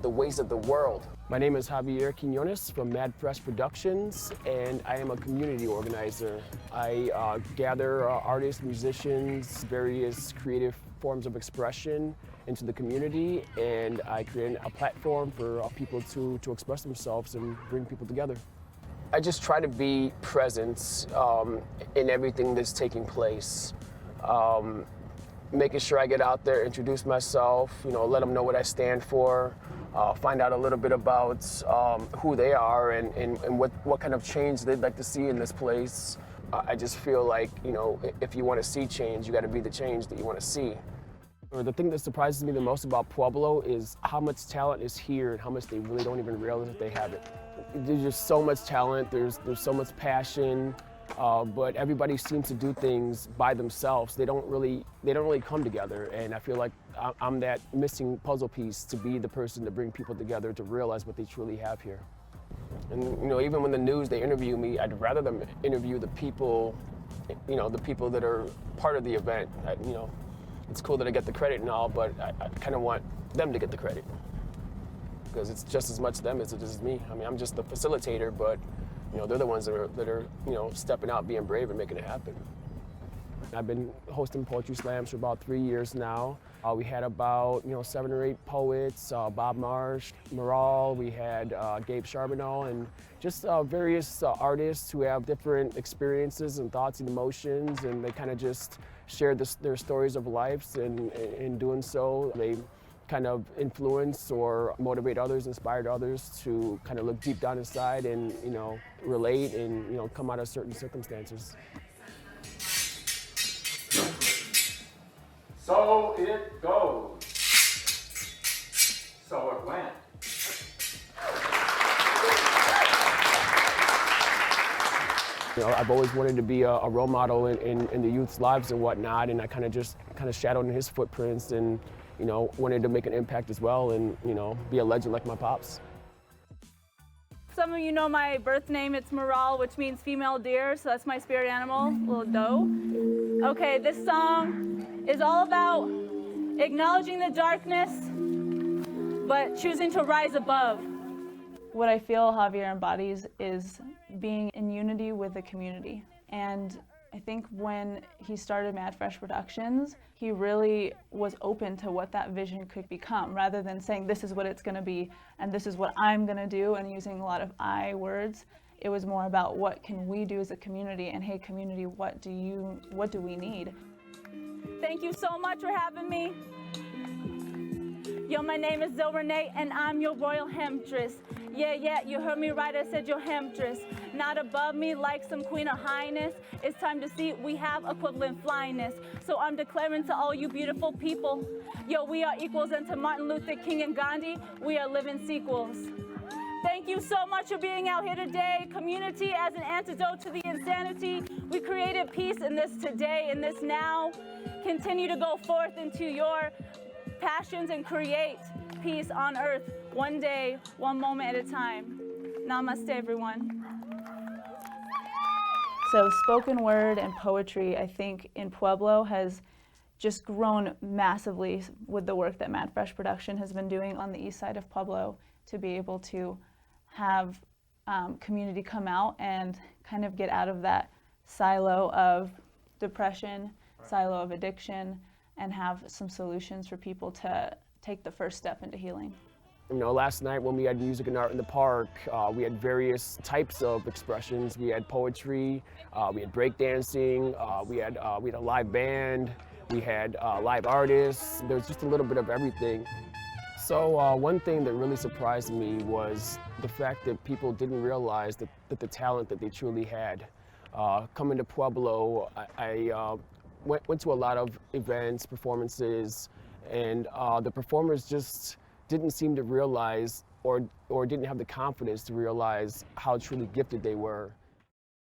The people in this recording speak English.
the ways of the world. My name is Javier Quinones from Mad Fresh Productions, and I am a community organizer. I gather artists, musicians, various creative forms of expression into the community, and I create a platform for people to express themselves and bring people together. I just try to be present in everything that's taking place. Making sure I get out there, introduce myself, let them know what I stand for, find out a little bit about who they are and what kind of change they'd like to see in this place. I just feel like, if you want to see change, you got to be the change that you want to see. The thing that surprises me the most about Pueblo is how much talent is here and how much they really don't even realize that they have it. There's just so much talent, there's so much passion, but everybody seems to do things by themselves. They don't really come together, and I feel like I'm that missing puzzle piece to be the person to bring people together to realize what they truly have here. And even when the news, they interview me, I'd rather them interview the people, the people that are part of the event. It's cool that I get the credit and all, but I kind of want them to get the credit, because it's just as much them as it is me. I mean, I'm just the facilitator, but they're the ones that are stepping out, being brave, and making it happen. I've been hosting poetry slams for about 3 years now. We had about 7 or 8 poets, Bob Marsh, Moral, we had Gabe Charbonneau, and just various artists who have different experiences and thoughts and emotions, and they kind of just share their stories of lives, and in doing so, they kind of influence or motivate others, inspire others to kind of look deep down inside and relate and come out of certain circumstances. So it goes. So it went. I've always wanted to be a role model in the youth's lives and whatnot, and I kind of shadowed in his footprints and wanted to make an impact as well and be a legend like my pops. Some of you know my birth name, it's Moral, which means female deer, so that's my spirit animal, little doe. Okay, this song is all about acknowledging the darkness, but choosing to rise above. What I feel Javier embodies is being in unity with the community. And I think when he started Mad Fresh Productions, he really was open to what that vision could become, rather than saying this is what it's going to be and this is what I'm going to do and using a lot of I words. It was more about what can we do as a community, and hey community, what do we need? Thank you so much for having me. Yo, my name is Zoe Renee and I'm your royal hemtress. Yeah, you heard me right, I said your hemtress. Not above me like some queen of highness. It's time to see we have equivalent flyness. So I'm declaring to all you beautiful people, yo, we are equals, and to Martin Luther King and Gandhi, we are living sequels. Thank you so much for being out here today. Community as an antidote to the insanity. We created peace in this today, in this now. Continue to go forth into your passions and create peace on earth, one day, one moment at a time. Namaste, everyone. So spoken word and poetry, I think, in Pueblo has just grown massively with the work that Mad Fresh Production has been doing on the east side of Pueblo, to be able to have community come out and kind of get out of that silo of depression, silo of addiction, and have some solutions for people to take the first step into healing. Last night when we had music and art in the park, we had various types of expressions. We had poetry, we had breakdancing, we had a live band, we had live artists. There was just a little bit of everything. So one thing that really surprised me was the fact that people didn't realize that the talent that they truly had. Coming to Pueblo, I went to a lot of events, performances, and the performers just didn't seem to realize or didn't have the confidence to realize how truly gifted they were.